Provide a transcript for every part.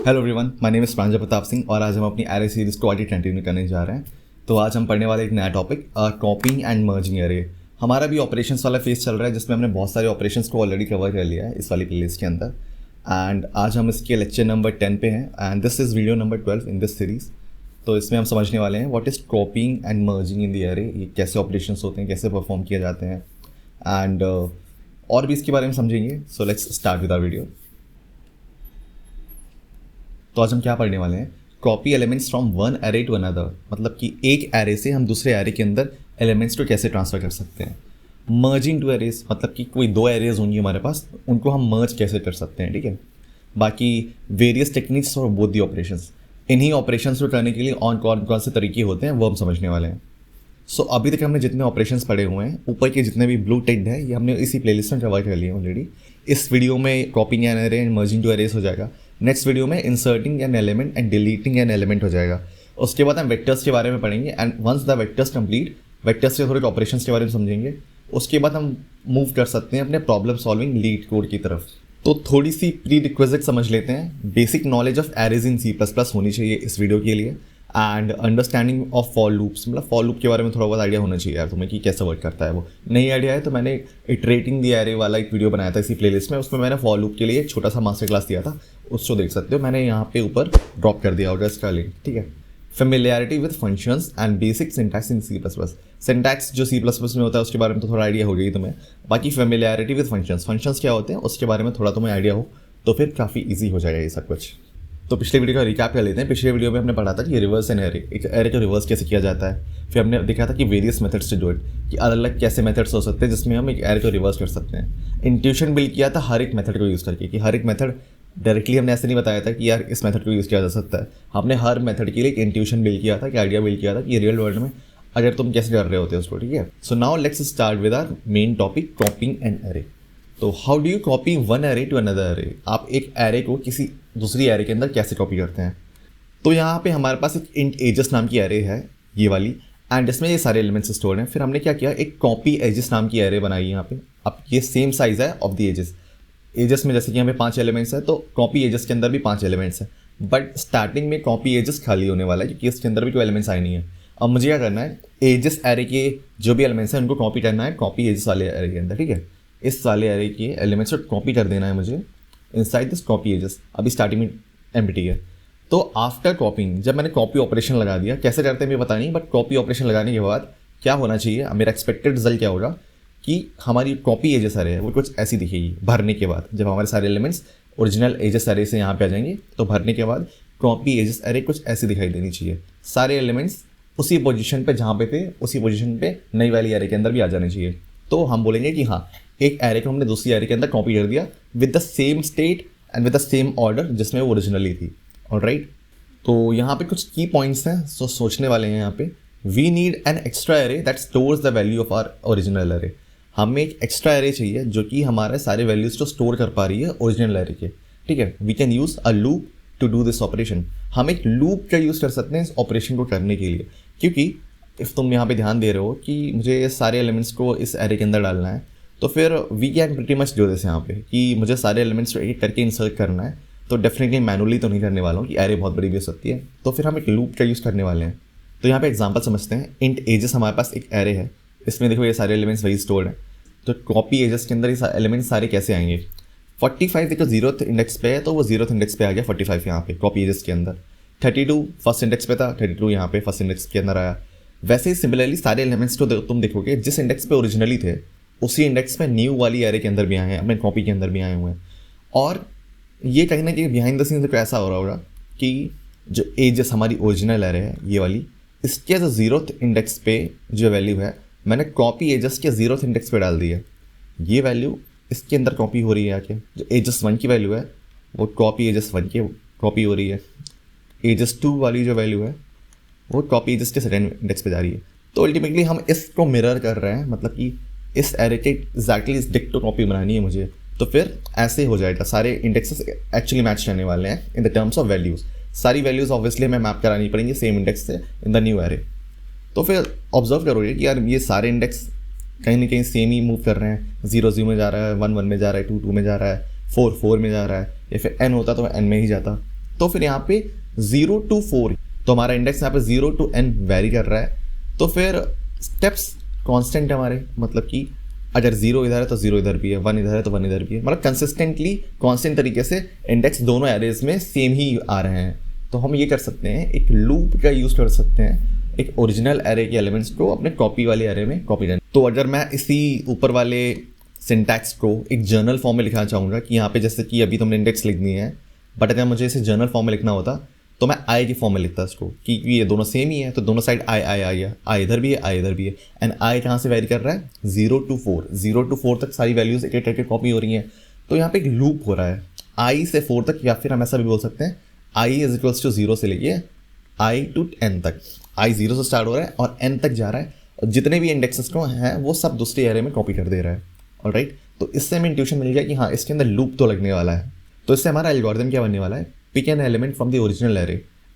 Hello everyone, my name is Pranjal Pratap Singh और आज हम अपनी एरे सीरीज़ को आगे कंटिन्यू करने जा रहे हैं। तो आज हम पढ़ने वाले एक नया टॉपिक कॉपिंग एंड मर्जिंग एरे। हमारा भी ऑपरेशंस वाला फेज चल रहा है जिसमें हमने बहुत सारे ऑपरेशंस को ऑलरेडी कवर कर लिया है इस वाली प्लेलिस्ट के अंदर। एंड आज हम इसके लेक्चर नंबर 10 पे हैं and this is video number 12 in this series. तो इसमें हम समझने वाले हैं what is कॉपिंग and merging in the array, ये कैसे ऑपरेशंस होते हैं, कैसे परफॉर्म किए जाते हैं एंड और भी इसके बारे में समझेंगे। So let's start with our video. तो आज हम क्या पढ़ने वाले हैं, copy elements from one array to another, मतलब कि एक एरे से हम दूसरे एरे के अंदर एलिमेंट्स को कैसे ट्रांसफ़र कर सकते हैं। मर्जिंग टू एरेज, मतलब कि कोई दो एरेज होंगी हमारे पास, उनको हम मर्ज कैसे कर सकते हैं, ठीक है। बाकी various techniques for both the operations, इन्हीं ऑपरेशंस को करने के लिए कौन कौन से तरीके होते हैं वो हम समझने वाले हैं। सो अभी तक हमने जितने ऑपरेशंस पढ़े हुए हैं, ऊपर के जितने भी ब्लू टिक्ड है, ये हमने इसी प्लेलिस्ट में कवर कर लिए ऑलरेडी। इस वीडियो में copying an array and merging two arrays हो जाएगा। नेक्स्ट वीडियो में inserting an element and deleting an element हो जाएगा। उसके बाद हम वेक्टर्स के बारे में पढ़ेंगे and once the vectors complete, vectors के थोड़े ऑपरेशंस के बारे में समझेंगे। उसके बाद हम मूव कर सकते हैं अपने प्रॉब्लम सॉल्विंग लीड कोड की तरफ। तो थोड़ी सी प्री रिक्विजिट समझ लेते हैं। Basic knowledge of arrays in C++ होनी चाहिए इस वीडियो के लिए and understanding of for loops, मतलब फॉर लूप के बारे में थोड़ा बहुत आइडिया होना चाहिए यार तुम्हें कि कैसे वर्क करता है वो। नहीं आइडिया है तो मैंने इटरेटिंग द एरे वाला एक वीडियो बनाया था इसी प्लेलिस्ट में, उसमें मैंने फॉर लूप के लिए एक छोटा सा मास्टर क्लास दिया था, उसको देख सकते हो। मैंने यहाँ पे ऊपर ड्रॉप कर दिया होगा इसका लिंक, ठीक है। Familiarity with functions and basic syntax in C++। Syntax जो C++ में होता है उसके बारे में तो थोड़ा आइडिया हो गई तुम्हें। बाकी फेमिलियरिटी विद फंक्शंस क्या होते हैं उसके बारे में थोड़ा तुम्हें आइडिया हो तो फिर काफ़ी ईजी हो जाएगा ये सब कुछ। तो पिछले वीडियो का रिकैप कर लेते हैं। पिछले वीडियो में हमने पढ़ा था कि रिवर्स एन एरे, एक एरे को रिवर्स कैसे किया जाता है। फिर हमने देखा था कि various methods to do it, कि अलग अलग कैसे मेथड्स हो सकते हैं जिसमें हम एक एरे को रिवर्स कर सकते हैं। इंट्यूशन बिल्ड किया था हर एक मेथड को यूज़ करके, कि हर एक मेथड डायरेक्टली हमने ऐसे नहीं बताया था कि यार इस मेथड को यूज़ किया जा सकता है। हमने हर मेथड के लिए एक इंट्यूशन बिल्ड किया था, कि आइडिया बिल्ड किया था कि रियल वर्ल्ड में अगर तुम कैसे कर रहे होते हो उसको, ठीक है। So now let's start with our main topic, copying an array. तो how do you copy one array to another array, आप एक एरे को किसी दूसरी एरे के अंदर कैसे कॉपी करते हैं। तो यहाँ पे हमारे पास एक इंट एजेस नाम की एरे है ये वाली, एंड इसमें ये सारे एलिमेंट्स स्टोर हैं। फिर हमने क्या किया, एक कॉपी एजेस नाम की एरे बनाई यहाँ पे। अब ये सेम साइज है ऑफ द एजेस में, जैसे कि हमें 5 एलिमेंट्स है तो कॉपी एजेस के अंदर भी 5 एलिमेंट्स हैं, बट स्टार्टिंग में कॉपी एजेस खाली होने वाला है क्योंकि इसके अंदर भी कोई एलिमेंट्स आए नहीं है। अब मुझे क्या करना है, एजेस एरे के जो भी एलिमेंट्स हैं उनको कॉपी करना है कॉपी एजेस वाले एरे के अंदर, ठीक है। इस वाले एरे के एलिमेंट्स को कॉपी कर देना है मुझे इनसाइड दिस कॉपी एजेस। अभी स्टार्टिंग में एम्प्टी है। तो आफ्टर कॉपिंग, जब मैंने कॉपी ऑपरेशन लगा दिया, कैसे करते हैं मुझे पता नहीं, बट कॉपी ऑपरेशन लगाने के बाद क्या होना चाहिए, मेरा एक्सपेक्टेड रिजल्ट क्या होगा कि हमारी कॉपी एजेस एरे है वो कुछ ऐसी दिखेगी भरने के बाद। जब हमारे सारे एलिमेंट्स ओरिजिनल एजेस एरे से यहाँ पे आ जाएंगे तो भरने के बाद कॉपी एजेस एरे कुछ ऐसी दिखाई देनी चाहिए। सारे एलिमेंट्स उसी पोजीशन पे जहाँ पे थे उसी पोजीशन पे नई वाली एरे के अंदर भी आ जाने चाहिए। तो हम बोलेंगे कि हाँ, एक एरे को हमने दूसरी एरे के अंदर कॉपी कर दिया with the same state and with the same order जिसमें वो ओरिजिनली थी। ऑलराइट, तो यहाँ पे कुछ की पॉइंट्स हैं सोचने वाले हैं। यहाँ पे we need an extra array that stores the value of our original array. हमें एक एक्स्ट्रा एरे चाहिए जो कि हमारे सारे वैल्यूज को स्टोर कर पा रही है ओरिजिनल एरे के, ठीक है। We can use a loop to do this operation. हम एक लूप का यूज़ कर सकते हैं इस ऑपरेशन को करने के लिए, क्योंकि इफ़ तुम यहाँ पे ध्यान दे रहे हो कि मुझे ये सारे एलिमेंट्स को इस एरे के अंदर डालना है, तो फिर we can pretty much do this यहाँ पे कि मुझे सारे एलिमेंट्स को एक करके इंसर्ट करना है। तो डेफिनेटली मैनुअली तो नहीं करने वाला हूँ कि एरे बहुत बड़ी भी हो सकती है, तो फिर हम एक लूप का यूज़ करने वाले हैं। तो यहाँ पे एग्जांपल समझते हैं। इंट एजेस हमारे पास एक एरे है, इसमें देखो ये सारे एलिमेंट्स वही स्टोर्ड हैं। तो कॉपी एजेस के अंदर ये एलिमेंट्स सारे कैसे आएंगे, 45 देखो 0th इंडेक्स पे है तो वो 0th इंडेक्स पे आ गया 45 यहाँ पे कॉपी एजेस के अंदर। 32 फर्स्ट इंडेक्स पे था, 32 यहाँ पे फर्स्ट इंडेक्स के अंदर आया। वैसे ही सिमिलरली सारे एलिमेंट्स को तुम देखोगे जिस इंडेक्स पे ओरिजिनली थे उसी इंडेक्स पे न्यू वाली एरे के अंदर भी आए हैं, अपने कॉपी के अंदर भी आए हुए हैं। और ये कहीं ना कहीं बिहाइंड द सीन्स ऐसा हो रहा होगा कि जो एजेस हमारी ओरिजिनल एरे है ये वाली, इसके जो 0th इंडेक्स पे जो वैल्यू है मैंने कॉपी एजेस के 0th इंडेक्स पे डाल दी है। ये वैल्यू इसके अंदर कॉपी हो रही है आके, जो एजेस 1 की वैल्यू है वो कॉपी एजेस 1 की कॉपी हो रही है। एजेस 2 वाली जो वैल्यू है वो कॉपी एजेस के सेकेंड इंडेक्स पे जा रही है। तो अल्टीमेटली हम इसको मिरर कर रहे हैं, मतलब कि इस एरे के एग्जैक्टली इस डिक्टो कॉपी बनानी है मुझे। तो फिर ऐसे हो जाएगा, सारे इंडेक्सेस एक्चुअली मैच रहने वाले हैं in the terms of values. सारी वैल्यूज़ ऑब्वियसली हमें मैप करानी पड़ेंगी सेम इंडेक्स से इन द न्यू एरे। तो फिर ऑब्जर्व करोगे कि यार ये सारे इंडेक्स कहीं ना कहीं सेम ही मूव कर रहे हैं। 0 0 में जा रहा है, 1 1 में जा रहा है, 2 2 में जा रहा है, 4 4 में जा रहा है, या फिर n होता तो n में ही जाता। तो फिर यहाँ पे 0 to 4, तो हमारा इंडेक्स यहाँ पे 0 to n वेरी कर रहा है, तो फिर स्टेप्स कांस्टेंट है हमारे, मतलब कि अगर 0 इधर है तो 0 इधर भी है, 1 इधर है तो 1 इधर भी है, मतलब कंसिस्टेंटली कांस्टेंट तरीके से इंडेक्स दोनों एरेज में सेम ही आ रहे हैं। तो हम ये कर सकते हैं, एक लूप का यूज़ कर सकते हैं, एक ओरिजिनल एरे के एलिमेंट्स को अपने कॉपी वाले एरे में कॉपी करना। तो अगर मैं इसी ऊपर वाले सिंटैक्स को एक जर्नल फॉर्म में लिखना चाहूँगा कि यहाँ पे जैसे कि अभी तुमने इंडेक्स लिख दी है, बट अगर मुझे इसे जर्नल फॉर्म में लिखना होता तो मैं आई के फॉर्म में लिखता इसको, कि ये दोनों सेम ही है, तो दोनों साइड आई इधर भी है, आई इधर भी है, एंड आई कहाँ से वेरी कर रहा है 0 to 4, 0 to 4 तक सारी वैल्यूज एक एक कॉपी हो रही हैं। तो यहाँ पे एक लूप हो रहा है आई से 4 तक, या फिर हम ऐसा भी बोल सकते हैं आई इज इक्वल्स टू 0 से लेके आई टू n तक। आई 0 से स्टार्ट हो रहा है और n तक जा रहा है, और जितने भी इंडेक्सेस को हैं वो सब दूसरे एरे में कॉपी कर दे रहा है। ऑलराइट, तो इससे हमें इंट्यूशन मिल गया कि हाँ इसके अंदर लूप तो लगने वाला है। तो इससे हमारा एल्गोरिथम क्या बनने वाला है, pick an element from the original array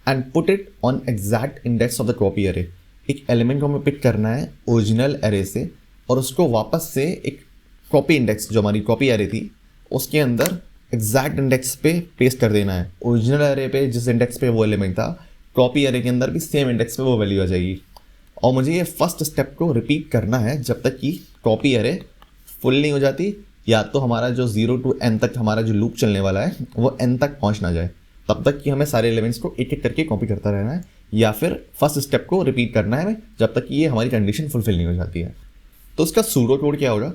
and put it on exact index of the copy array. एक एलिमेंट को हमें पिक करना है ओरिजिनल एरे से और उसको वापस से एक कॉपी इंडेक्स जो हमारी कॉपी एरे थी उसके अंदर एग्जैक्ट इंडेक्स पे पेस्ट कर देना है। ओरिजिनल एरे पे जिस इंडेक्स पे वो एलिमेंट था, कॉपी एरे के अंदर भी सेम इंडेक्स पे वो वैल्यू आ जाएगी। और मुझे ये फर्स्ट स्टेप को रिपीट करना है जब तक कि कॉपी एरे फुल नहीं हो जाती, या तो हमारा जो 0 to n तक हमारा जो लूप चलने वाला है वो n तक पहुंच ना जाए, तब तक कि हमें सारे एलिमेंट्स को एक एक करके कॉपी करता रहना है, या फिर फर्स्ट स्टेप को रिपीट करना है जब तक कि ये हमारी कंडीशन फुलफिल नहीं हो जाती है। तो उसका सूडो कोड क्या होगा,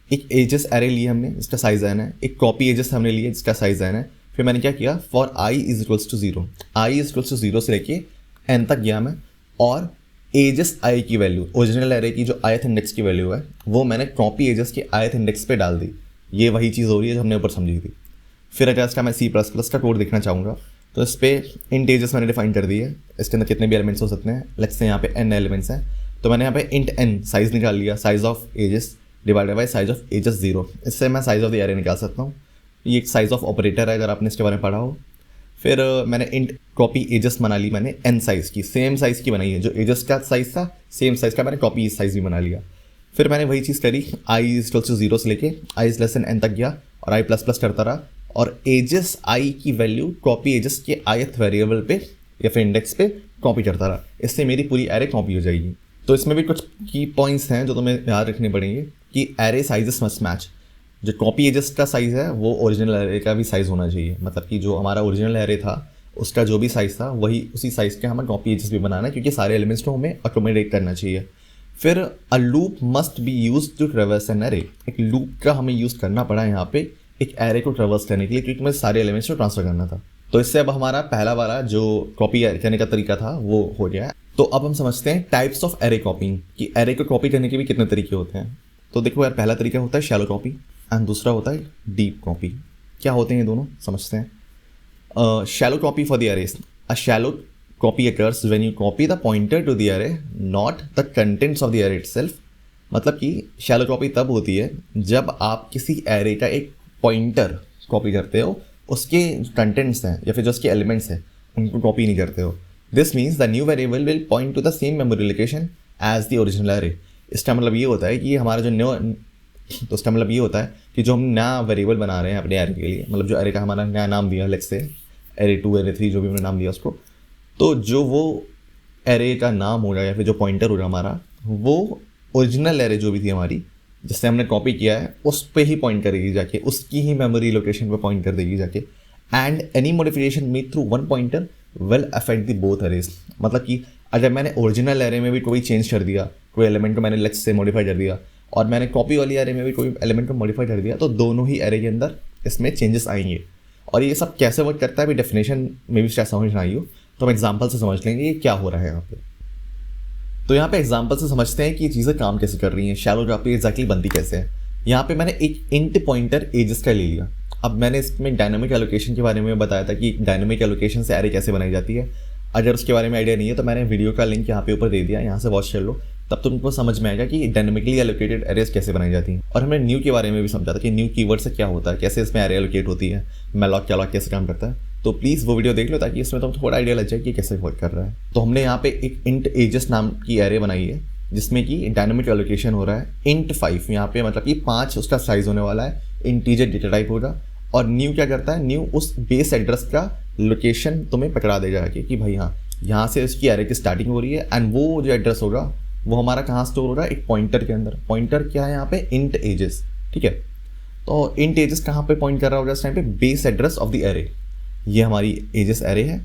एक एजेस एरे लिए हमने जिसका साइज n है, एक कॉपी एजेस हमने लिए जिसका साइज n है, फिर मैंने क्या किया, for i is equals to 0, i is equals to 0 से लेके n तक गया मैं, और एजेस आई की वैल्यू ओरिजिनल एरे की जो ith इंडेक्स की वैल्यू है वो मैंने कॉपी एजेस के ith इंडेक्स पे डाल दी। ये वही चीज़ हो रही है जो हमने ऊपर समझी थी। फिर अगर इसका मैं C++ का कोड देखना चाहूँगा तो इस पर इंट एजेस मैंने डिफाइन कर दी है, इसके अंदर कितने भी एलिमेंट्स हो सकते हैं। लेट्स से यहाँ पे n एलिमेंट्स हैं, तो मैंने यहाँ पे इंट n साइज निकाल लिया, size of edges divided by size of edges 0, इससे मैं साइज ऑफ द एरे निकाल सकता हूँ। ये एक साइज ऑफ ऑपरेटर है अगर आपने इसके बारे में पढ़ा हो। फिर मैंने इंट कॉपी एजेस बना ली, मैंने n साइज़ की, सेम साइज़ की बनाई है, जो एजेस का साइज़ था सेम साइज़ का मैंने कॉपी साइज़ भी बना लिया। फिर मैंने वही चीज़ करी, आई इज इक्वल्स टू 0 से लेके I is less than n तक गया और आई प्लस प्लस करता रहा, और एजेस आई की वैल्यू कॉपी एजेस के ith वेरिएबल पे या फिर इंडेक्स पे कॉपी करता रहा। इससे मेरी पूरी एरे कॉपी हो जाएगी। तो इसमें भी कुछ की पॉइंट्स हैं जो तुम्हें याद रखने पड़ेंगे कि एरे साइजेस मस्ट मैच। जो कॉपी एजेस का साइज़ है वो ओरिजिनल एरे का भी साइज़ होना चाहिए, मतलब कि जो हमारा ओरिजिनल एरे था उसका जो भी साइज़ था वही उसी साइज़ के हमें कॉपी एजेस भी बनाना है, क्योंकि सारे एलिमेंट्स को हमें अकोमोडेट करना चाहिए। फिर a loop must be use to traverse an array. एक लूप का हमें यूज़ करना पड़ा यहाँ पे एक एरे को ट्रेवर्स करने के लिए, क्योंकि मुझे सारे एलिमेंट्स को ट्रांसफर करना था। तो इससे अब हमारा पहला वाला जो कॉपी करने का तरीका था वो हो गया। तो अब हम समझते हैं टाइप्स ऑफ एरे कॉपिंग, कि एरे को कॉपी करने के भी कितने तरीके होते हैं। तो देखो यार, पहला तरीका होता है शैलो कॉपी एंड दूसरा होता है डीप कॉपी। क्या होते हैं ये दोनों, समझते हैं। Shallow copy for the arrays, a shallow copy occurs when you copy the pointer to the array, not the contents of the array itself। मतलब कि शैलो कॉपी तब होती है जब आप किसी एरे का एक पॉइंटर कॉपी करते हो, उसके कंटेंट्स हैं या फिर जो उसके एलिमेंट्स हैं उनको कॉपी नहीं करते हो। This means the new variable will point to the same memory location as the original array. इसका मतलब ये होता है कि हमारा जो न्यू, तो इसका मतलब ये होता है कि जो हम नया वेरिएबल बना रहे हैं अपने एरे के लिए, मतलब जो एरे का हमारा नया नाम दिया, लेट्स से एरे 2 एरे 3 जो भी हमने नाम दिया उसको, तो जो वो एरे का नाम होगा या फिर जो पॉइंटर होगा हमारा, वो ओरिजिनल एरे जो भी थी हमारी जिससे हमने कॉपी किया है उस पे ही पॉइंट करेगी जाके, उसकी ही मेमोरी लोकेशन पे पॉइंट कर देगी जाके। And any modification made through one pointer will affect the both arrays. मतलब कि अगर मैंने ओरिजिनल एरे में भी कोई चेंज कर दिया, कोई एलिमेंट को मैंने लेट्स से मॉडिफाई कर दिया, और मैंने कॉपी वाली एरे में भी कोई एलिमेंट को मॉडिफाई कर दिया, तो दोनों ही एरे के अंदर इसमें चेंजेस आएंगे। और ये सब कैसे वर्क करता है, अभी डेफिनेशन में भी शायद समझ ना आई हो, तो हम एग्जाम्पल से समझ लेंगे ये क्या हो रहा है यहाँ पे। तो यहाँ पे एग्जाम्पल से समझते हैं कि ये चीज़ें काम कैसे कर रही हैं, शैलो कॉपी एग्जैक्टली बनती कैसे है। यहाँ पे मैंने एक इंट पॉइंटर एजेस का ले लिया। अब मैंने इसमें डायनामिक एलोकेशन के बारे में बताया था कि डायनामिक एलोकेशन से एरे कैसे बनाई जाती है। अगर उसके बारे में आइडिया नहीं है तो मैंने वीडियो का लिंक यहाँ पे ऊपर दे दिया, यहाँ से वॉच कर लो, तब तो तुमको समझ में आएगा कि डायनामिकली एलोकेटेड एरेज कैसे बनाई जाती हैं। और हमने न्यू के बारे में भी समझा था कि न्यू कीवर्ड से क्या होता है, कैसे इसमें एरे एलोकेट होती है, मैलॉक कैलॉक कैसे काम करता है। तो प्लीज़ वो वीडियो देख लो ताकि इसमें तुम थोड़ा आइडिया लग जाए कि कैसे वर्क कर रहा है। तो हमने यहाँ पे एक इंट एजेस नाम की एरे बनाई है जिसमें कि डायनामिक एलोकेशन हो रहा है। इंट 5 यहाँ पे मतलब कि 5 उसका साइज होने वाला है, इंटीजर डेटा टाइप होगा, और न्यू क्या करता है, न्यू उस बेस एड्रेस का लोकेशन तुम्हें पकड़ा देगा कि भाई हाँ यहाँ से इसकी एरे की स्टार्टिंग हो रही है, एंड वो जो एड्रेस होगा वो हमारा कहाँ स्टोर हो रहा है, एक पॉइंटर के अंदर। पॉइंटर क्या है यहाँ पे, इंट एजेस, ठीक है। तो इंट एजेस कहाँ पे पॉइंट कर रहा होगा इस टाइम पे, base address of the array. ये हमारी एजेस एरे है,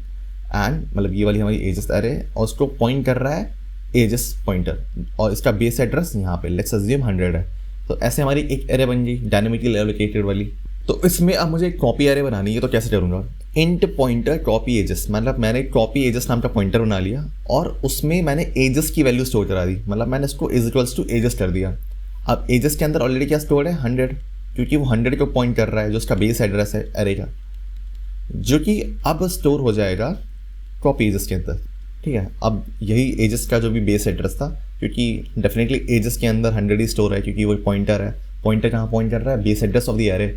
एंड मतलब ये वाली हमारी एजेस एरे है, और उसको पॉइंट कर रहा है एजेस पॉइंटर, और इसका बेस एड्रेस यहाँ पे लेट्स अज्यूम 100 है। तो ऐसे हमारी एक एरे बन गई डायनेमिकली एलोकेटेड वाली। तो इसमें अब मुझे एक कॉपी एरे बनानी है, तो कैसे करूँगा, इंट पॉइंटर कॉपी एजेस, मतलब मैंने कॉपी एजेस नाम का पॉइंटर बना लिया और उसमें मैंने एजेस की वैल्यू स्टोर करा दी, मतलब मैंने इसको इज इक्वल्स टू एजेस कर दिया। अब एजेस के अंदर ऑलरेडी क्या स्टोर है, 100, क्योंकि वो 100 को पॉइंट कर रहा है जो उसका बेस एड्रेस है एरे का, जो कि अब स्टोर हो जाएगा कॉपी एजेस के अंदर, ठीक है। अब यही एजेस का जो भी बेस एड्रेस था, क्योंकि डेफिनेटली एजेस के अंदर 100 ही स्टोर है, क्योंकि वो पॉइंटर है। पॉइंटर कहाँ पॉइंट कर रहा है, base address of the array.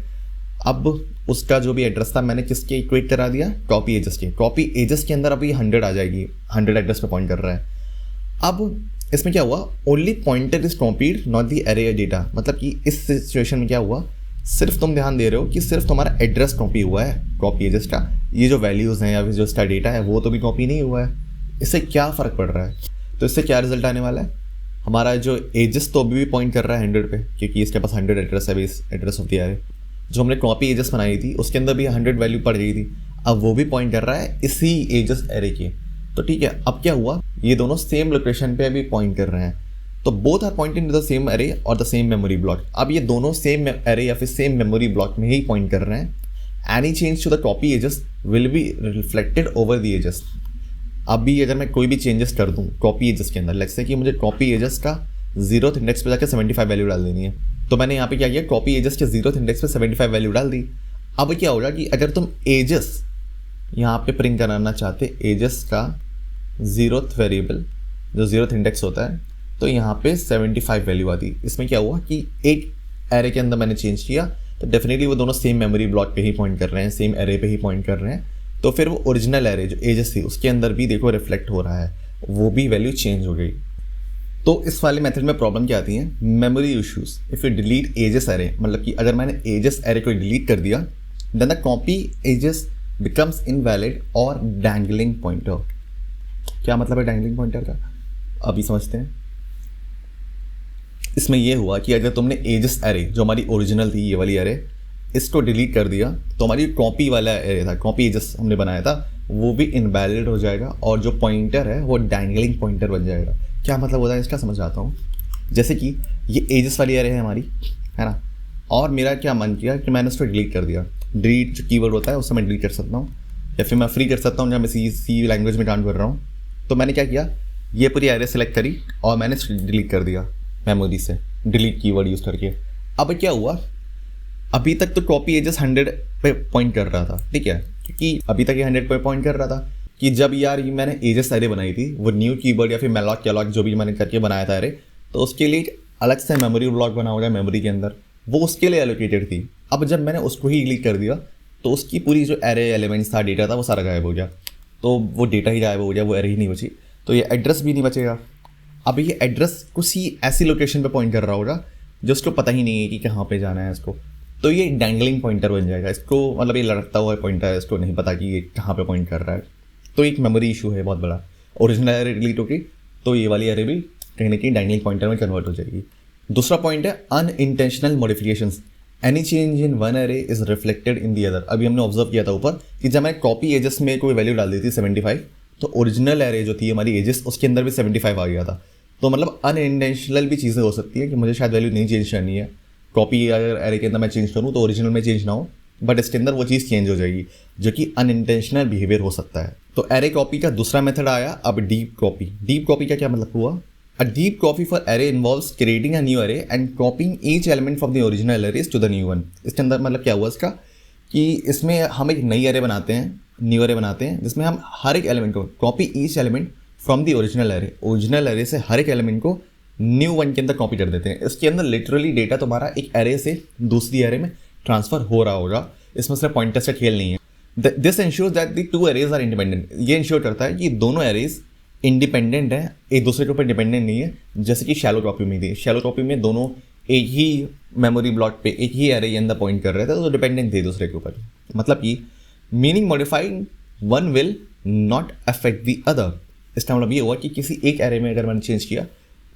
अब उसका जो भी एड्रेस था मैंने किसके इक्वेट करा दिया, कॉपी एजेस के। कॉपी एजेस के अंदर अब ये 100 आ जाएगी, 100 एड्रेस पे पॉइंट कर रहा है। अब इसमें क्या हुआ, only pointer is copied not the array data, मतलब कि इस सिचुएशन में क्या हुआ, सिर्फ तुम ध्यान दे रहे हो कि सिर्फ तुम्हारा एड्रेस कॉपी हुआ है कॉपी एजेस का, ये जो वैल्यूज़ हैं या फिर जो इसका डेटा है वो तो भी कॉपी नहीं हुआ है। इससे क्या फ़र्क पड़ रहा है, तो इससे क्या रिजल्ट आने वाला है, हमारा जो एजेस तो अभी भी पॉइंट कर रहा है 100 पे, क्योंकि इसके पास 100 एड्रेस है, base address of the array. जो हमने कॉपी एजेस बनाई थी उसके अंदर भी 100 वैल्यू पड़ गई थी, अब वो भी पॉइंट कर रहा है इसी एजेस एरे के। तो ठीक है, अब क्या हुआ, ये दोनों सेम लोकेशन पे अभी पॉइंट कर रहे हैं, तो both are pointing to the same array और द सेम मेमोरी ब्लॉक। अब ये दोनों सेम एरे या फिर सेम मेमोरी ब्लॉक में ही पॉइंट कर रहे हैं। Any change to the copy ages will be reflected over the ages. अभी अगर मैं कोई भी चेंजेस कर दूं कॉपी एजेस के अंदर, लेट्स से कि मुझे कॉपी एजेस का 0th इंडेक्स पे जाकर 75 वैल्यू डाल देनी है, तो मैंने यहाँ पे क्या किया, कॉपी एजेस के 0th इंडेक्स पे 75 वैल्यू डाल दी। अब क्या होगा कि अगर तुम एजेस यहाँ पे प्रिंट कराना चाहते, एजेस का 0th वेरिएबल जो 0th इंडेक्स होता है, तो यहाँ पे 75 वैल्यू आती। इसमें क्या हुआ कि एक एरे के अंदर मैंने चेंज किया, तो डेफिनेटली वो दोनों सेम मेमोरी ब्लॉक पे ही पॉइंट कर रहे हैं, सेम एरे पे ही पॉइंट कर रहे हैं। तो फिर वो ओरिजिनल एरे जो एजेस थी उसके अंदर भी देखो रिफ्लेक्ट हो रहा है, वो भी वैल्यू चेंज हो गई। तो इस वाले मेथड में प्रॉब्लम क्या आती है, memory issues. If you delete ages array, मतलब कि अगर मैंने एजेस एरे को डिलीट कर दिया, then the copy ages becomes invalid और डैंगलिंग पॉइंटर। क्या मतलब है डैंगलिंग पॉइंटर का, अभी समझते हैं। इसमें यह हुआ कि अगर तुमने एजेस एरे जो हमारी ओरिजिनल थी, ये वाली एरे, इसको डिलीट कर दिया, तो हमारी कॉपी वाला एरे था, कॉपी एजेस हमने बनाया था, वो भी इनवैलिड हो जाएगा और जो पॉइंटर है वो डैंगलिंग पॉइंटर बन जाएगा। क्या मतलब होता है इसका, समझ आता हूँ। जैसे कि ये एजेस वाली एरे है हमारी, है ना, और मेरा क्या मन किया कि मैंने उसको डिलीट कर दिया। डिलीट जो कीवर्ड होता है उससे मैं डिलीट कर सकता हूँ, या फिर मैं फ्री कर सकता हूँ जब मैं सी लैंग्वेज में काम कर रहा हूँ। तो मैंने क्या किया, ये पूरी एरे सेलेक्ट करी और मैंने डिलीट कर दिया मेमोरी से, डिलीट कीवर्ड यूज़ करके। अब क्या हुआ, अभी तक तो कॉपी एजेस 100 पे पॉइंट कर रहा था, ठीक है, क्योंकि अभी तक ये 100 पे पॉइंट कर रहा था कि जब यार ये मैंने एजेस एरे बनाई थी, वो न्यू कीवर्ड या फिर मैलॉक कैलॉक जो भी मैंने करके बनाया था एरे, तो उसके लिए एक अलग से मेमोरी ब्लॉक बना होगा मेमोरी के अंदर, वो उसके लिए एलोकेटेड थी। अब जब मैंने उसको ही डिलीट कर दिया तो उसकी पूरी जो एरे एलिमेंट्स था, डेटा था, वो सारा गायब हो गया। तो वो डेटा ही गायब हो गया, वो एरे ही नहीं बची, तो ये एड्रेस भी नहीं बचेगा। अब ये एड्रेस किसी ऐसी लोकेशन पे पॉइंट कर रहा होगा जो उसको पता ही नहीं है कि कहाँ पे जाना है इसको, तो ये डैंगलिंग पॉइंटर बन जाएगा। इसको मतलब ये लड़कता हुआ पॉइंटर है, इसको नहीं पता कि ये कहाँ पे पॉइंट कर रहा है। तो एक मेमोरी इशू है बहुत बड़ा। ओरिजिनल एरे डिलीट होगी तो ये वाली एरे भी कहीं ना कहीं डैंगलिंग पॉइंटर में कन्वर्ट हो जाएगी। दूसरा पॉइंट है unintentional modifications. Any change in one array is reflected in the other. अभी हमने ऑब्जर्व किया था ऊपर कि जब मैं कॉपी एजेस में कोई वैल्यू डाल दी थी 75, तो ओरिजिनल एरे जो थी हमारी एजेस, उसके अंदर भी 75 आ गया था। तो मतलब अनइंटेंशनल भी चीज़ें हो सकती है कि मुझे शायद वैल्यू नहीं चेंज करनी है, कॉपी अगर एरे के अंदर मैं चेंज करूँ तो ओरिजिनल में चेंज ना हो, बट इसके अंदर वो चीज़ चेंज हो जाएगी, जो कि अनइंटेंशनल बिहेवियर हो सकता है। तो एरे कॉपी का दूसरा मेथड आया अब डीप कॉपी। डीप कॉपी का क्या मतलब हुआ, a deep copy for array involves creating a new array and copying each element from the original arrays to the new one. इसके अंदर मतलब क्या हुआ इसका कि इसमें हम एक नई एरे बनाते हैं, न्यू एरे बनाते हैं, जिसमें हम हर एक एलिमेंट को copy each element from the original array, original array से हर एक एलिमेंट को न्यू वन के अंदर कॉपी कर देते हैं। इसके अंदर लिटरली डेटा तुम्हारा एक एरे से दूसरी एरे में ट्रांसफर हो रहा होगा, इसमें सिर्फ पॉइंटर्स का खेल नहीं है। This ensures that the two arrays are independent. ये इंश्योर करता है कि दोनों एरेज इंडिपेंडेंट है, एक दूसरे के ऊपर डिपेंडेंट नहीं है, जैसे कि शैलो कॉपी में थी। शैलो कॉपी में दोनों एक ही मेमोरी ब्लॉक पे एक ही एरे के अंदर पॉइंट कर रहे थे तो डिपेंडेंट थे दूसरे के ऊपर। मतलब कि meaning modified one will not affect the other. इसका मतलब ये हुआ कि किसी एक एरे में अगर मैंने चेंज किया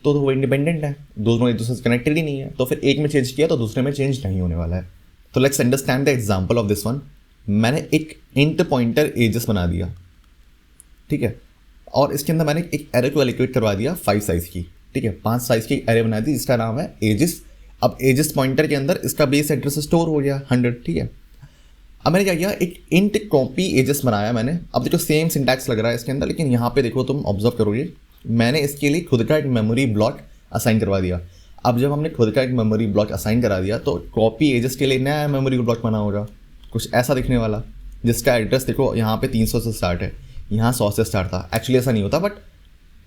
तो वो इंडिपेंडेंट है, दोनों एक दूसरे से कनेक्टेड ही नहीं है, तो फिर एक में चेंज किया तो दूसरे में चेंज नहीं होने वाला है। तो let's understand the example of this one. मैंने एक इंट पॉइंटर एजेस बना दिया, ठीक है, और इसके अंदर मैंने एक एरे को एलोकेट करवा दिया 5 साइज़ की, ठीक है, 5 साइज़ की एरे बना दी जिसका नाम है एजेस। अब एजेस पॉइंटर के अंदर इसका बेस एड्रेस स्टोर हो गया 100, ठीक है। अब मैंने क्या किया, एक इंट कॉपी एजेस बनाया मैंने। अब देखो सेम सिंटैक्स लग रहा है इसके अंदर, लेकिन यहाँ पे देखो तुम ऑब्जर्व करोगे मैंने इसके लिए खुद का एक मेमोरी ब्लॉक असाइन करवा दिया। अब जब हमने खुद का एक मेमोरी ब्लॉक असाइन करा दिया तो कॉपी एजेस के लिए नया मेमोरी ब्लॉक बना होगा, कुछ ऐसा दिखने वाला, जिसका एड्रेस देखो यहाँ पे 300 से स्टार्ट है, यहाँ 100 से स्टार्ट था। एक्चुअली ऐसा नहीं होता, बट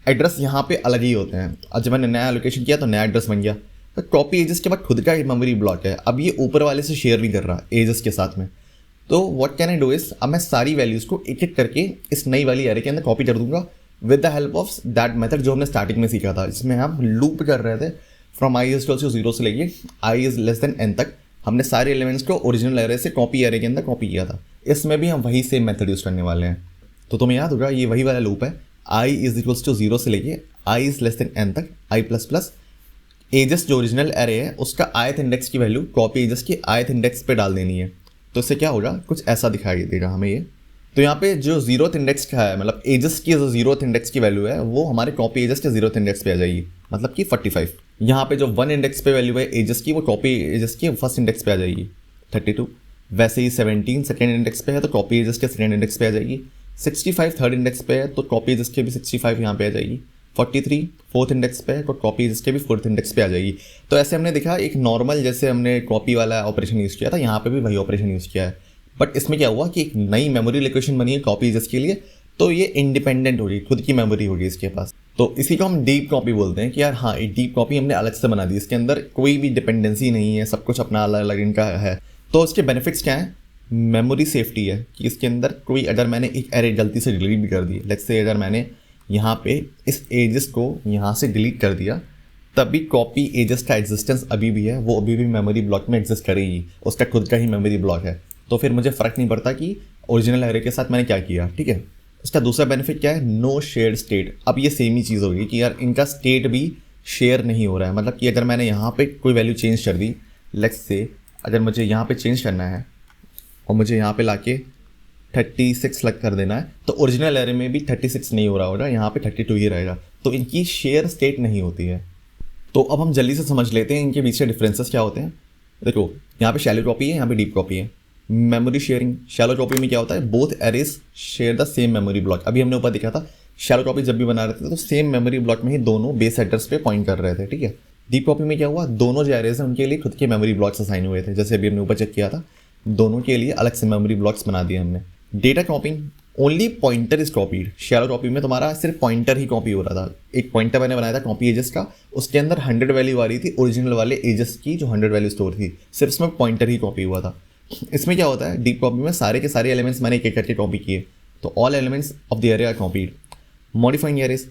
एड्रेस यहाँ पे अलग ही होते हैं। अब जब मैंने नया एलोकेशन किया तो नया एड्रेस बन गया। तो कॉपी एजेस के बाद खुद का एक मेमोरी ब्लॉक है, अब ये ऊपर वाले से शेयर नहीं कर रहा एजेस के साथ में। तो what can I do is, अब मैं सारी वैल्यूज़ को एक एक करके इस नई वाली एरे के अंदर कॉपी कर दूंगा with the help of that method जो हमने स्टार्टिंग में सीखा था, जिसमें हम लूप कर रहे थे फ्रॉम आई इज टू 0 से लेके I is less than n तक। हमने सारे एलिमेंट्स को ओरिजिनल एरे से कॉपी एरे के अंदर कॉपी किया था। इसमें भी हम वही सेम मेथड यूज़ करने वाले हैं। तो तुम्हें याद होगा ये वही वाला लूप है, आई इज इक्वल्स टू 0 से लेके I is less than n तक, आई प्लस प्लस एजेस जो ओरिजिनल एरे है उसका ith इंडेक्स की वैल्यू कॉपी एजेस के ith इंडेक्स पे डाल देनी है। तो इससे क्या होगा, कुछ ऐसा दिखाई देगा हमें ये। तो यहाँ पे जो 0th इंडेक्स का है, मतलब एजेस की जो 0th इंडेक्स की वैल्यू है वो हमारे कॉपी एजेस के 0th इंडेक्स पे आ जाएगी, मतलब कि 45। यहाँ पे जो 1 इंडेक्स पे वैल्यू है एजेस की वो कॉपी एजेस के फर्स्ट इंडेक्स पे आ जाएगी 32। वैसे ही 17 सेकेंड इंडेक्स पे है तो कॉपी एजेस के सेकेंड इंडेक्स पे आ जाएगी। 65 थर्ड इंडेक्स पे है तो कॉपी एजेस के भी 65 यहाँ पे आ जाएगी। 43 फोर्थ इंडेक्स पे है तो कॉपी एजेस के भी फोर्थ इंडेक्स पे आ जाएगी। तो ऐसे हमने देखा एक नॉर्मल जैसे हमने कॉपी वाला ऑपरेशन यूज़ किया था, यहाँ पे भी वही ऑपरेशन यूज़ किया है। बट इसमें क्या हुआ कि एक नई मेमोरी लोकेशन बनी है कॉपी एजेस के लिए, तो ये इंडिपेंडेंट होगी, खुद की मेमोरी होगी इसके पास। तो इसी को हम डीप कॉपी बोलते हैं कि यार हाँ, एक डीप कॉपी हमने अलग से बना दी, इसके अंदर कोई भी डिपेंडेंसी नहीं है, सब कुछ अपना अलग अलग इनका है। तो इसके बेनिफिट्स क्या हैं? मेमोरी सेफ्टी है कि इसके अंदर कोई अगर मैंने एक एरे गलती से डिलीट भी कर दी, लेट्स से अगर मैंने यहाँ पे इस एजेस को यहाँ से डिलीट कर दिया, तब भी कॉपी एजेस का एग्जिस्टेंस अभी भी है, वो अभी भी मेमोरी ब्लॉक में एग्जिस्ट करेगी, उसका खुद का ही मेमोरी ब्लॉक है। तो फिर मुझे फ़र्क नहीं पड़ता कि ओरिजिनल एरे के साथ मैंने क्या किया, ठीक है। इसका दूसरा बेनिफिट क्या है? No shared state. अब ये सेम ही चीज़ होगी कि यार इनका स्टेट भी शेयर नहीं हो रहा है। मतलब कि अगर मैंने यहाँ पे कोई वैल्यू चेंज कर दी, लेट्स से अगर मुझे यहाँ पे चेंज करना है और मुझे यहाँ पे लाके 36 लग कर देना है, तो ओरिजिनल एरे में भी 36 नहीं हो रहा होगा, यहाँ पे 32 ही रहेगा। तो इनकी शेयर स्टेट नहीं होती है। तो अब हम जल्दी से समझ लेते हैं इनके बीच के डिफरेंसेस क्या होते हैं। देखो यहाँ पे शैलो कॉपी है, यहाँ पे डीप कॉपी है। मेमोरी शेयरिंग, शैलो कॉपी में क्या होता है, both arrays share the same memory block. अभी हमने ऊपर देखा था शैलो कॉपी जब भी बना रहे थे तो सेम मेमोरी ब्लॉक में ही दोनों बेस एड्रेस पे पॉइंट कर रहे थे, ठीक है। डीप कॉपी में क्या हुआ, दोनों जो एरेज हैं उनके लिए खुद के मेमोरी ब्लॉक्स असाइन हुए थे, जैसे अभी हमने ऊपर चेक किया था, दोनों के लिए अलग से मेमोरी ब्लॉक्स बना दिए हमने। Data कॉपिंग, only pointer is copied. Shallow copy में तुम्हारा सिर्फ पॉइंटर ही कॉपी हो रहा था। एक पॉइंटर मैंने बनाया था कॉपी एजेस का, उसके अंदर 100 वैल्यू आ रही थी ओरिजिनल वाले एजेस की जो 100 वैल्यू स्टोर थी, सिर्फ इसमें पॉइंटर ही कॉपी हुआ था। इसमें क्या होता है, डीप कॉपी में सारे के सारे एलिमेंट्स मैंने एक एक करके कॉपी किए, तो all elements of the array are copied. Modifying arrays,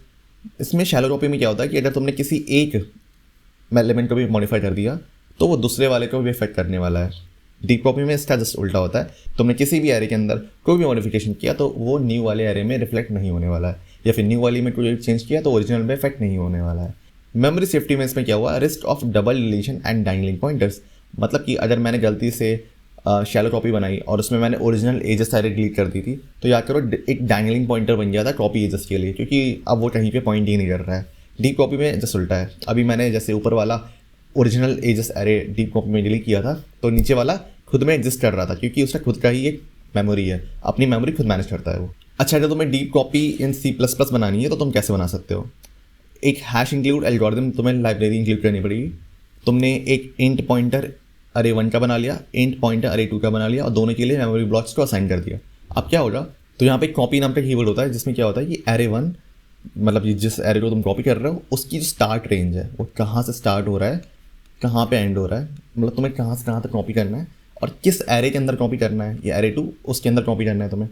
इसमें शैलो कॉपी में क्या होता है कि अगर तुमने किसी एक एलिमेंट को भी मॉडिफाई कर दिया तो वो दूसरे वाले को भी इफेक्ट करने वाला है। डीप कॉपी में इसका जस्ट उल्टा होता है, तुमने किसी भी एरे के अंदर कोई भी मॉडिफिकेशन किया तो वो न्यू वाले एरे में रिफ्लेक्ट नहीं होने वाला है, या फिर न्यू वाली में कोई चेंज किया तो ओरिजिनल में इफेक्ट नहीं होने वाला है। मेमोरी सेफ्टी में इसमें क्या हुआ, risk of double deletion and dangling pointers. मतलब कि अगर मैंने गलती से शैलो कॉपी बनाई और उसमें मैंने ओरिजिनल एजेस सारे डिलीट कर दी थी, तो या करो एक डैंगलिंग पॉइंटर बन गया था कॉपी एजेस के लिए, क्योंकि अब वो कहीं पे पॉइंट ही नहीं कर रहा है। डीप कॉपी में जस्ट उल्टा है। अभी मैंने जैसे ऊपर वाला original ages array deep copy में डिलीट किया था, तो नीचे वाला खुद में एग्जिस्ट कर रहा था, क्योंकि उसका खुद का ही एक मेमोरी है, अपनी मेमोरी खुद मैनेज करता है वो। अच्छा, अगर तुम्हें डीप कॉपी इन C++ बनानी है तो तुम कैसे बना सकते हो? एक हैश इंक्लूड एल्गोरिथम तुम्हें लाइब्रेरी इंक्लूड करनी पड़ेगी। तुमने एक इंट पॉइंटर अरे 1 का बना लिया, इंट पॉइंटर अरे 2 का बना लिया और दोनों के लिए मेमोरी ब्लॉक्स को असाइन कर दिया। अब क्या होगा, तो यहाँ पे कॉपी नाम का कीवर्ड होता है, जिसमें क्या होता है कि एरे 1 मतलब ये जिस एरे को तुम कॉपी कर रहे हो उसकी जो स्टार्ट रेंज है वो कहाँ से स्टार्ट हो रहा है, कहाँ पे एंड हो रहा है, मतलब तुम्हें कहाँ से कहाँ तक कॉपी करना है और किस एरे के अंदर कॉपी करना है, ये एरे 2 उसके अंदर कॉपी करना है तुम्हें।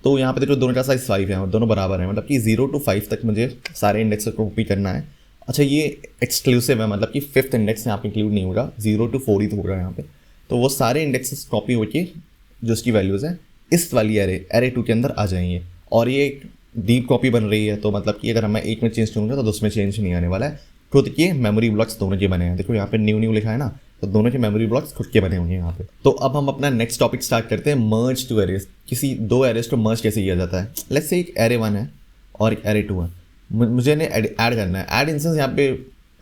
तो यहाँ पे देखो दोनों का साइज 5 है और दोनों बराबर है, मतलब कि 0 to 5 तक मुझे सारे इंडेक्स को कॉपी करना है अच्छा ये एक्सक्लूसिव है, मतलब कि 5th इंडेक्स यहाँ पे इंक्लूड नहीं होगा, 0 to 4 ही तो होगा यहाँ पे। तो वो सारे इंडेक्सेस कॉपी होके जो उसकी वैल्यूज़ हैं इस वाली एरे 2 के अंदर आ जाएंगे। और ये एक डीप कॉपी बन रही है, तो मतलब कि अगर मैं एक में चेंज करूँगा तो दूसरे में चेंज नहीं आने वाला है। खुद के मेमोरी ब्लॉक्स दोनों के बने हैं, देखो यहाँ पे न्यू लिखा है ना, तो दोनों के मेमोरी ब्लॉक्स खुद के बने होंगे यहाँ पे। तो अब हम अपना नेक्स्ट टॉपिक स्टार्ट करते हैं, मर्ज टू एरेज। किसी दो एरेज को मर्ज कैसे किया जाता है। लेट्स से एक एरे 1 है और एक एरे 2 है, मुझे इन्हें ऐड करना है। ऐड इन सेंस यहाँ पे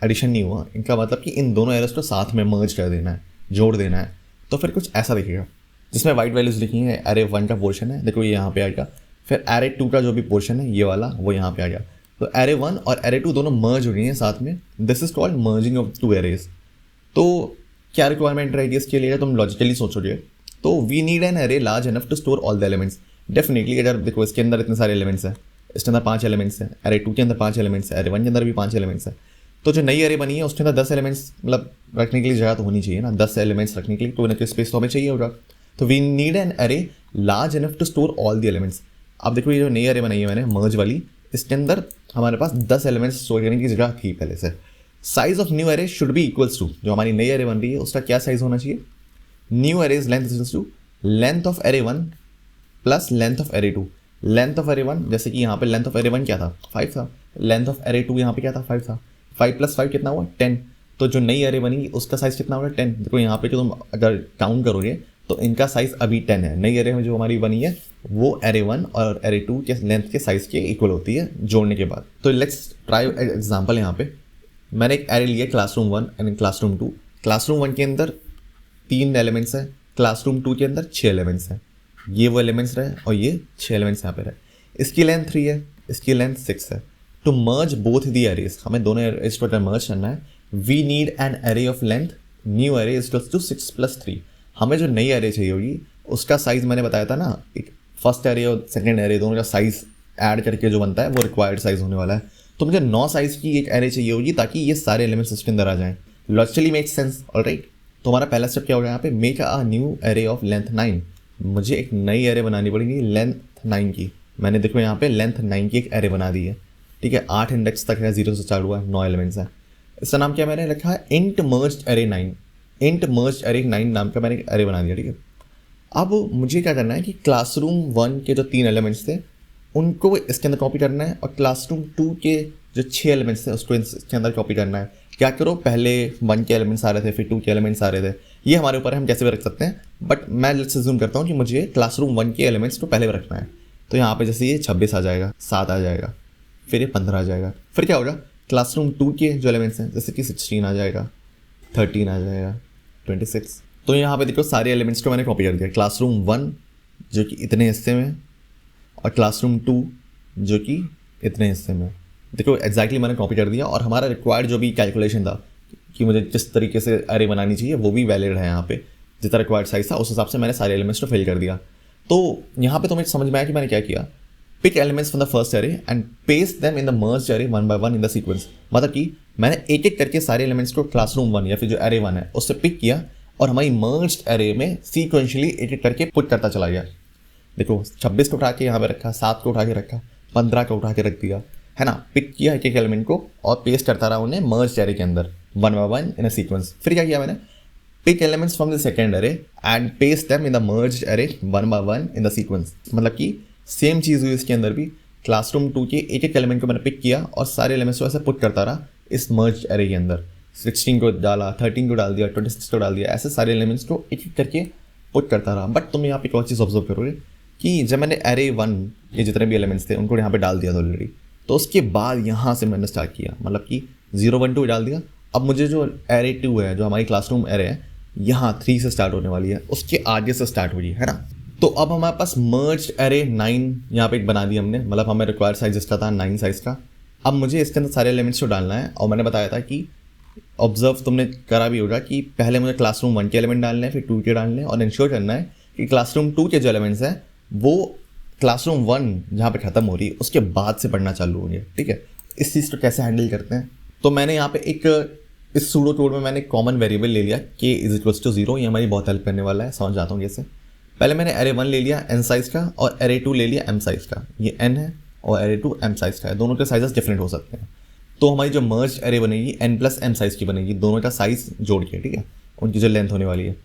एडिशन नहीं हुआ, इनका मतलब कि इन दोनों एरेज को साथ में मर्ज कर देना है, जोड़ देना है। तो फिर कुछ ऐसा दिखेगा जिसमें वाइट वैल्यूज लिखी हैं, एरे 1 का पोर्शन है, देखो ये यहाँ पे आ गया। फिर एरे 2 का जो भी पोर्शन है ये वाला, वो यहाँ पे आ गया। तो एरे 1 और एरे 2 दोनों मर्ज हो रही हैं साथ में, this is called merging of 2 arrays. तो क्या रिक्वायरमेंट रहेगी इसके लिए, तुम लॉजिकली सोचोगे तो we need an array large enough to store all the elements. Definitely अगर देखो इसके अंदर इतने सारे एलिमेंट्स हैं, इसके अंदर 5 एलिमेंट्स हैं, एरे 2 के अंदर 5 एलिमेंट्स हैं, एरे 1 के अंदर भी 5 एलिमेंट्स हैं, तो जो नई एरे बनी है उसके अंदर 10 एलिमेंट्स मतलब रखने के लिए जगह तो होनी चाहिए ना, 10 एलिमेंट्स रखने के लिए कोई ना कोई स्पेस तो हमें चाहिए होगा। तो we need an array large enough to store all the elements. अब देखो ये जो नई एरे बनाई है मैंने मर्ज वाली, इसके अंदर हमारे पास 10 एलिमेंट्स स्टोर करने की जगह थी पहले से। Size of new array should be equals to, जो हमारी नई एरे बन रही है उसका क्या साइज होना चाहिए, new arrays length equals to length of array 1 plus length of array 2। Length of array 1 जैसे कि यहाँ पे लेंथ ऑफ एरे 1 क्या था 5 था, लेंथ ऑफ एरे 2 यहाँ पे क्या था 5 था, 5 + 5 कितना हुआ 10। तो जो नई एरे बनेगी उसका साइज कितना होगा 10। देखो यहाँ पे जो तुम अगर काउंट करोगे तो इनका साइज अभी 10 है। नई एरे में जो हमारी बनी है वो एरे 1 और एरे 2 के लेंथ के साइज के इक्वल होती है जोड़ने के बाद। तो लेट्स ट्राई एग्जाम्पल। यहाँ पे मैंने एक एरे लिया क्लासरूम 1 एंड क्लासरूम 2। क्लासरूम 1 के अंदर 3 एलिमेंट्स हैं, क्लासरूम 2 के अंदर 6 एलिमेंट्स हैं। ये वो एलिमेंट्स रहे और ये 6 एलिमेंट्स यहाँ पे रहे। इसकी लेंथ 3 है, इसकी लेंथ 6 है। To merge both the arrays, हमें दोनों एरेज को मर्ज करना है। We need an array of length new array is to 6 + 3। हमें जो नई एरे चाहिए होगी उसका साइज मैंने बताया था ना, एक फर्स्ट एरे और सेकेंड एरे दोनों का साइज ऐड करके जो बनता है वो रिक्वायर्ड साइज होने वाला है। तो मुझे 9 साइज की एक एरे चाहिए होगी ताकि ये सारे एलिमेंट्स उसके अंदर आ जाएं। Logically make sense, alright. तो हमारा पहला स्टेप क्या होगा यहाँ पे, make a new array of length 9। मुझे एक नई एरे बनानी पड़ेगी लेंथ 9 की। मैंने देखो यहाँ पे लेंथ 9 की एक एरे बना दी है, ठीक है। 8 इंडेक्स तक है, 0 से चालू हुआ है, 9 एलिमेंट्स है। इसका नाम क्या मैंने रखा है, int merged array 9। Int merged array 9 नाम का मैंने एक एरे बना दिया, ठीक है। अब मुझे क्या करना है कि क्लासरूम 1 के जो 3 एलिमेंट्स थे उनको इसके अंदर कॉपी करना है और क्लासरूम 2 के जो 6 एलिमेंट्स थे उसको इसके अंदर कॉपी करना है। क्या करो, पहले 1 के एलिमेंट्स आ रहे थे, फिर 2 के एलिमेंट्स आ रहे थे, ये हमारे ऊपर है, हम कैसे भी रख सकते हैं। बट मैं लेट्स अज्यूम करता हूँ कि मुझे क्लासरूम 1 के एलिमेंट्स को पहले रखना है। तो यहाँ पे जैसे ये 26 आ जाएगा, 7 आ जाएगा, फिर ये 15 आ जाएगा। फिर क्या होगा, क्लासरूम 2 के जो एलिमेंट्स हैं जैसे कि 16 आ जाएगा, 13 आ जाएगा, 26। तो यहाँ पे देखो सारे एलिमेंट्स को मैंने कॉपी कर दिया। क्लासरूम 1 जो कि इतने हिस्से में और क्लासरूम 2 जो कि इतने हिस्से में, देखो एग्जैक्टली मैंने कॉपी कर दिया। और हमारा रिक्वायर्ड जो भी कैलकुलेशन था कि मुझे जिस तरीके से एरे बनानी चाहिए वो भी वैलिड है। यहाँ पे जितना रिक्वायर्ड साइज था उस हिसाब से मैंने सारे एलिमेंट्स को फिल कर दिया। तो यहाँ पे तुम्हें समझ में आया कि मैंने क्या किया, pick elements from the first array and paste them in the merged array 1 by 1 in the sequence. मतलब कि मैंने एक एक करके सारे एलिमेंट्स को क्लासरूम 1 या फिर जो एरे 1 है उससे पिक किया और हमारी मर्ज्ड एरे में सीक्वेंशियली एक एक करके पुट करता चला गया। देखो 26 को उठा के यहाँ पे रखा, 7 को उठा के रखा, 15 को उठा के रख दिया, है ना। पिक किया एक एक एलिमेंट को और पेस्ट करता रहा उन्हें मर्ज्ड एरे के अंदर 1 by 1 इन अ सीक्वेंस। फिर क्या किया मैंने, pick elements from the second array and paste them in the merged array 1 by 1 in the sequence. मतलब कि सेम चीज़ हुई इसके अंदर भी, क्लासरूम 2 के एक एक एलिमेंट को मैंने पिक किया और सारे एलिमेंट्स को ऐसे पुट करता रहा इस मर्ज्ड एरे के अंदर। 16 को डाला, 13 को डाल दिया, 26 को डाल दिया, ऐसे सारे एलिमेंट्स को एक एक करके पुट करता रहा। बट तुम यहाँ पे एक और चीज़ ऑब्जर्व करोगे कि जब मैंने एरे 1 के जितने भी एलिमेंट्स थे उनको यहाँ पे डाल दिया था ऑलरेडी, तो उसके बाद यहाँ से मैंने स्टार्ट किया, मतलब कि 0 1 2 डाल दिया। अब मुझे जो एरे 2 है, जो हमारी क्लासरूम एरे है, यहाँ 3 से स्टार्ट होने वाली है, उसके आगे से स्टार्ट हुई है ना। तो अब हमारे पास मर्ज्ड एरे 9 यहाँ पे एक बना दी हमने, मतलब हमें रिक्वायर्ड साइज इसका था 9 साइज का। अब मुझे इसके अंदर सारे एलिमेंट्स को डालना है और मैंने बताया था कि ऑब्जर्व तुमने करा भी होगा कि पहले मुझे क्लासरूम 1 के एलिमेंट डालने हैं, फिर 2 के डालने हैं और इंश्योर करना है कि क्लासरूम 2 के जो एलिमेंट्स हैं वो क्लासरूम 1 जहाँ पे ख़त्म हो रही है उसके बाद से पढ़ना चालू होंगे, ठीक है। इस चीज़ को कैसे हैंडल करते हैं, तो मैंने यहाँ पे एक इस सूडो कोड में मैंने कॉमन वेरिएबल ले लिया k = 0। ये हमारी बहुत हेल्प करने वाला है, समझ जाता हूँ कैसे। पहले मैंने एरे 1 ले लिया n साइज़ का और एरे 2 ले लिया m साइज़ का। ये n है और एरे 2 m साइज़ का है, दोनों के साइजेस डिफरेंट हो सकते हैं। तो हमारी जो मर्ज एरे बनेगी n+m साइज़ की बनेगी, दोनों का साइज़ जोड़ के, ठीक है, उनकी जो लेंथ होने वाली है।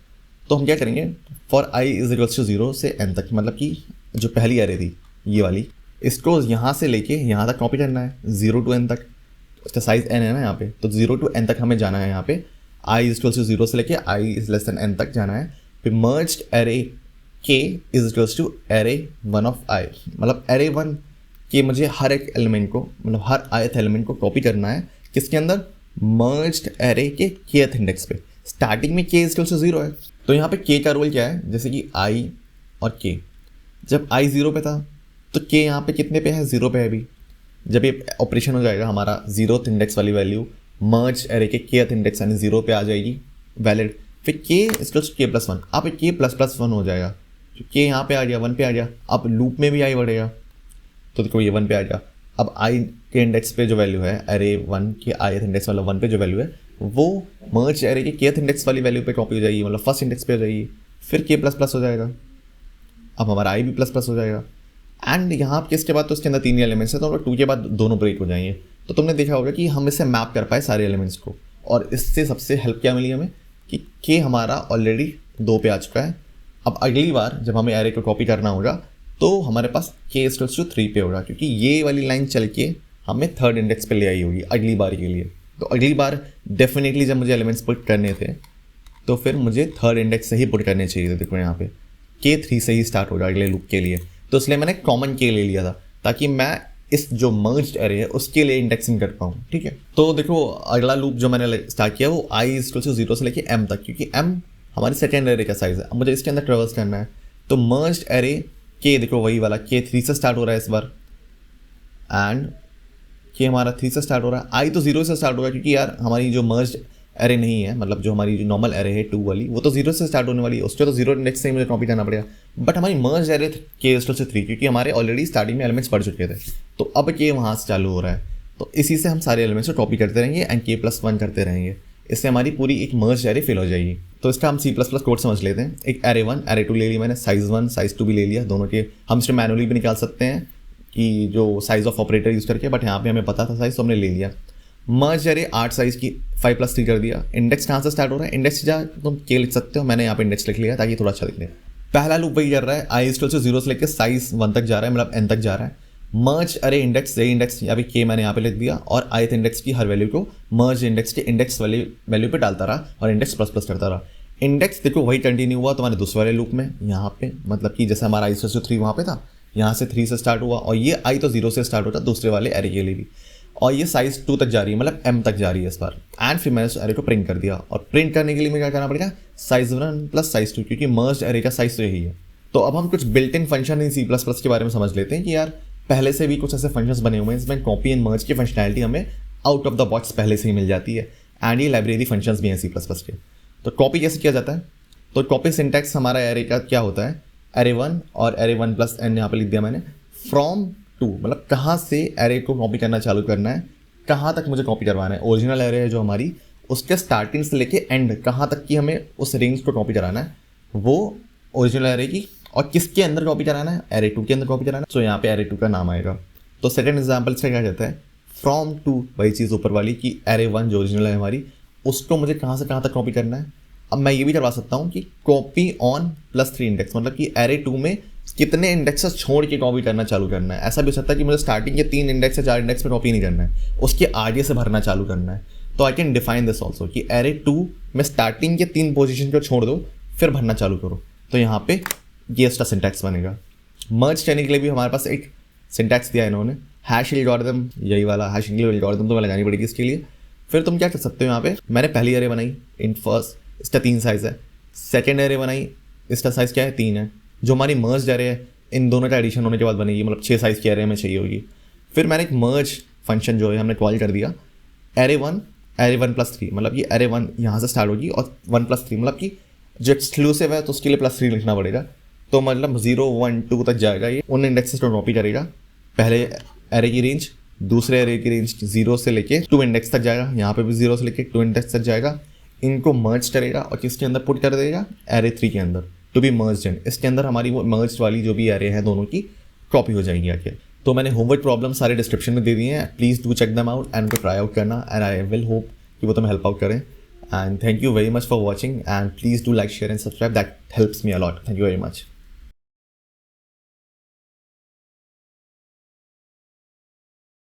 तो हम क्या करेंगे, फॉर i = 0 से n तक, मतलब कि जो पहली एरे थी ये वाली, इसको यहाँ से लेके यहाँ तक कॉपी करना है 0 to n तक। इसका साइज़ n है ना यहाँ पे, तो 0 to n तक हमें जाना है। यहाँ पे i = 0 से लेके i n तक जाना है। फिर merged array k = array 1 of i, मतलब एरे 1 के मुझे हर एक एलिमेंट को, मतलब हर ith एलिमेंट को कॉपी करना है किसके अंदर, मर्ज्ड एरे के kth इंडेक्स पे। स्टार्टिंग में k = 0 है, तो यहाँ पे k का रोल क्या है, जैसे कि i और k, जब i 0 पे था तो k यहाँ पे कितने पे है, 0 पे है अभी। जब ये ऑपरेशन हो जाएगा हमारा 0th इंडेक्स वाली वैल्यू मर्ज एरे के kth इंडेक्स यानी 0 पे आ जाएगी, वैलिड। फिर k = k+1, अब k++1 हो जाएगा, k यहाँ पे आ गया 1 पे आ गया। अब लूप में भी i बढ़ेगा, तो देखो ये 1 पे आ गया। अब i के इंडेक्स पे जो वैल्यू है, एरे 1 के ith इंडेक्स वाला 1 पे जो वैल्यू है, वो मर्ज एरे के kth इंडेक्स वाली वैल्यू पे कॉपी हो जाएगी, मतलब फर्स्ट इंडेक्स पे हो जाएगी। फिर k++ हो जाएगा, अब हमारा i भी ++ हो जाएगा। एंड यहाँ पे इसके बाद तो इसके अंदर 3 एलिमेंट्स हैं, तो 2 के बाद दोनों ब्रेक हो जाएंगे। तो तुमने देखा होगा कि हम इससे मैप कर पाए सारे एलिमेंट्स को, और इससे सबसे हेल्प क्या मिली हमें कि k हमारा ऑलरेडी 2 पे आ चुका है। अब अगली बार जब हमें एरे को कॉपी करना होगा तो हमारे पास k = 3 पे होगा, क्योंकि ये वाली लाइन चल के हमें 3rd इंडेक्स पे ले आई होगी अगली बार के लिए। तो अगली बार डेफिनेटली जब मुझे एलिमेंट्स पुट करने थे तो फिर मुझे 3rd इंडेक्स से ही पुट करने चाहिए थे। देखो यहाँ पे k 3 से ही स्टार्ट होगा अगले लूप के लिए, तो इसलिए मैंने कॉमन k ले लिया था ताकि मैं इस जो मर्ज्ड एरे है उसके लिए इंडेक्सिंग कर पाऊँ, ठीक है। तो देखो अगला लूप जो मैंने स्टार्ट किया वो i = 0 से लेके m तक, क्योंकि m हमारी सेकेंड एरे का साइज़ है। अब मुझे इसके अंदर ट्रेवर्स करना है, तो मर्ज्ड एरे k, देखो वही वाला k 3 से स्टार्ट हो रहा है इस बार, एंड k हमारा 3 से स्टार्ट हो रहा है। i तो 0 से स्टार्ट होगा, क्योंकि यार हमारी जो मर्ज्ड एरे नहीं है, मतलब जो हमारी जो नॉर्मल एरे है 2 वाली, वो तो 0 से स्टार्ट होने वाली है, उसके तो 0 इंडेक्स से ही मुझे कॉपी करना पड़ेगा। बट हमारी मर्ज एरे k = 3, क्योंकि हमारे ऑलरेडी स्टार्टिंग में एलिमेंट्स पढ़ चुके थे, तो अब k वहाँ से चालू हो रहा है। तो इसी से हम सारे एलिमेंट्स को कॉपी करते रहेंगे एंड k+1 करते रहेंगे। इससे हमारी पूरी एक मर्ज एरे फिल हो जाएगी। तो इसका हम C++ कोड समझ लेते हैं। एक एरे 1 एरे 2 ले ली मैंने, साइज़ 1 साइज़ 2 भी ले लिया, दोनों के हम इसे मैनुअली भी निकाल सकते हैं कि जो साइज़ ऑफ ऑपरेटर यूज़ करके, बट यहाँ पे हमें पता था साइज़, तो हमने ले लिया। मर्ज एरे 8 साइज़ की 5+3 कर दिया। इंडेक्स कहाँ से स्टार्ट हो रहा है, इंडेक्स जा तुम k लिख सकते हो, मैंने यहाँ पे इंडेक्स लिख लिया ताकि थोड़ा अच्छा दिखे। पहला लूप वही कर रहा है, i = 0 से लेकर साइज़ 1 तक जा रहा है, मतलब n तक जा रहा है। मर्ज एरे इंडेक्स ये इंडेक्स या फिर k मैंने यहाँ पे लिख दिया, और ith इंडेक्स की हर वैल्यू को मर्ज इंडेक्स के इंडेक्स वाली वैल्यू पे डालता रहा और इंडेक्स ++ करता रहा। इंडेक्स देखो वही कंटिन्यू हुआ तुम्हारे दूसरे वाले लूप में यहाँ पे, मतलब कि जैसे हमारा i = 3 वहाँ पे था, यहाँ से 3 से स्टार्ट हुआ, और ये i तो 0 से स्टार्ट होता दूसरे वाले एरे के लिए भी, और ये साइज़ 2 तक जा रही है, मतलब m तक जा रही है इस बार। एंड फिर मैंने उस एरे को प्रिंट कर दिया, और प्रिंट करने के लिए मुझे क्या करना पड़ेगा, साइज़ 1 + साइज़ 2, क्योंकि मर्ज एरे का साइज़ तो यही है। तो अब हम कुछ built in function in C++ के बारे में समझ लेते हैं कि यार पहले से भी कुछ ऐसे फंक्शंस बने हुए हैं जिसमें कॉपी एंड मर्ज की फंक्शनैलिटी हमें आउट ऑफ द बॉक्स पहले से ही मिल जाती है, एंड ये लाइब्रेरी फंक्शंस भी हैं C++ के। तो कॉपी कैसे किया जाता है, तो कॉपी सिंटैक्स हमारा एरे का क्या होता है, एरे 1 और एरे 1 + n यहाँ पर लिख दिया मैंने, फ्रॉम टू, मतलब कहाँ से एरे को कॉपी करना चालू करना है, कहाँ तक मुझे कॉपी करवाना है। ओरिजिनल एरे है जो हमारी, उसके स्टार्टिंग से लेके एंड कहाँ तक की हमें उस रेंज को कॉपी कराना है, वो ओरिजिनल एरे की, और किसके अंदर कॉपी कराना है, एरे 2 के अंदर कॉपी कराना है। तो यहाँ पे एरे 2 का नाम आएगा। तो सेकंड एग्जाम्पल से क्या कहता है, फ्रॉम टू, वही चीज़ ऊपर वाली की एरे 1 जो ओरिजिनल है हमारी, उसको मुझे कहाँ से कहाँ तक कॉपी करना है। अब मैं ये भी करवा सकता हूँ कि कॉपी ऑन +3 इंडेक्स, मतलब कि एरे 2 में कितने इंडेक्सेस छोड़ के कॉपी करना चालू करना है। ऐसा भी हो सकता है कि मुझे स्टार्टिंग के 3 इंडेक्स या 4 इंडेक्स पे कॉपी नहीं करना है, उसके आगे से भरना चालू करना है। तो I can define this also कि एरे 2 में स्टार्टिंग के 3 पोजीशन को छोड़ दो, फिर भरना चालू करो। तो यहाँ पे ये इसका सिंटैक्स बनेगा। मर्ज करने के लिए भी हमारे पास एक सिंटैक्स दिया है इन्होंने, हैश एल्गोरिथम, यही वाला हैश एल्गोरिथम तो मैं लगानी पड़ेगी इसके लिए। फिर तुम क्या कर सकते हो, यहाँ पे मैंने पहली एरे बनाई इन फर्स्ट, इसका 3 साइज़ है। सेकेंड एरे बनाई, इसका साइज़ क्या है, 3 है। जो हमारी मर्ज एरे है इन दोनों का एडिशन होने के बाद बनेगी, मतलब 6 साइज़ की एरे हमें चाहिए होगी। फिर मैंने एक मर्ज फंक्शन जो है हमने कॉल कर दिया, एरे 1 + 3, मतलब कि एरे 1 यहाँ से स्टार्ट होगी और 1 + 3, मतलब कि जो एक्सक्लूसिव है तो उसके लिए +3 लिखना पड़ेगा। तो मतलब 0 1 2 तक जाएगा, ये उन इंडेक्सेस को कॉपी करेगा। पहले एरे की रेंज, दूसरे एरे की रेंज 0 से लेके 2 इंडेक्स तक जाएगा, यहाँ पे भी 0 से लेके 2 इंडेक्स तक जाएगा। इनको मर्ज करेगा और किसके अंदर पुट कर देगा, एरे 3 के अंदर, टू बी मर्ज्ड इन। इसके अंदर हमारी वो मर्ज वाली जो भी एरे है दोनों की कॉपी हो जाएगी आके। तो मैंने होमवर्क प्रॉब्लम सारे डिस्क्रिप्शन में दे दिए हैं, please do check them out and उनको ट्राई आउट करना, एंड आई विल होप कि वो तुम्हें हेल्प आउट करें। And thank you very much for watching, and please do like, share and subscribe, that helps me a lot. Thank you very much.